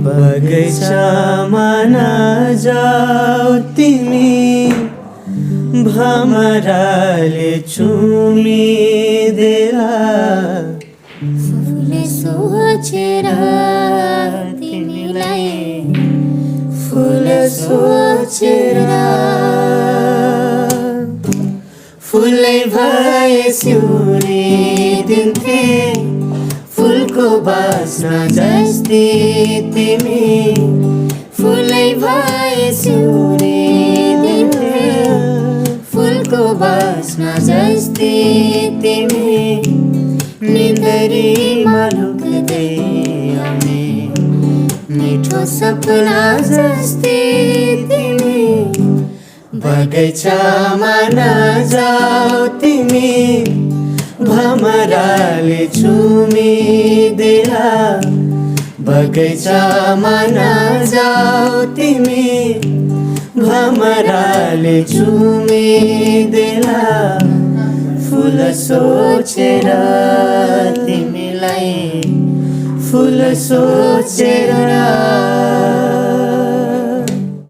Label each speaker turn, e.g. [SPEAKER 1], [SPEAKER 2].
[SPEAKER 1] बगैँचामा नजाऊ तिमी भमराले चुमिदेला
[SPEAKER 2] फुल सोचेर तिमीलाई
[SPEAKER 1] फुल सोचेर फुलै भए सिउरिदिन्थे फुलको बास्ना जस्तै तिमी फुलै भए सिउरिदिन्थे फुलको बास्ना जस्तै तिमी निन्दरीमा लुक्दै आउने मिठो सपना जस्तै तिमी बगैँचामा नजाऊ तिमी भमराले चुमिदेला बगैँचामा नजाऊ तिमी भमराले चुमिदेला फुल सोचेर तिमीलाई फुल सोचेर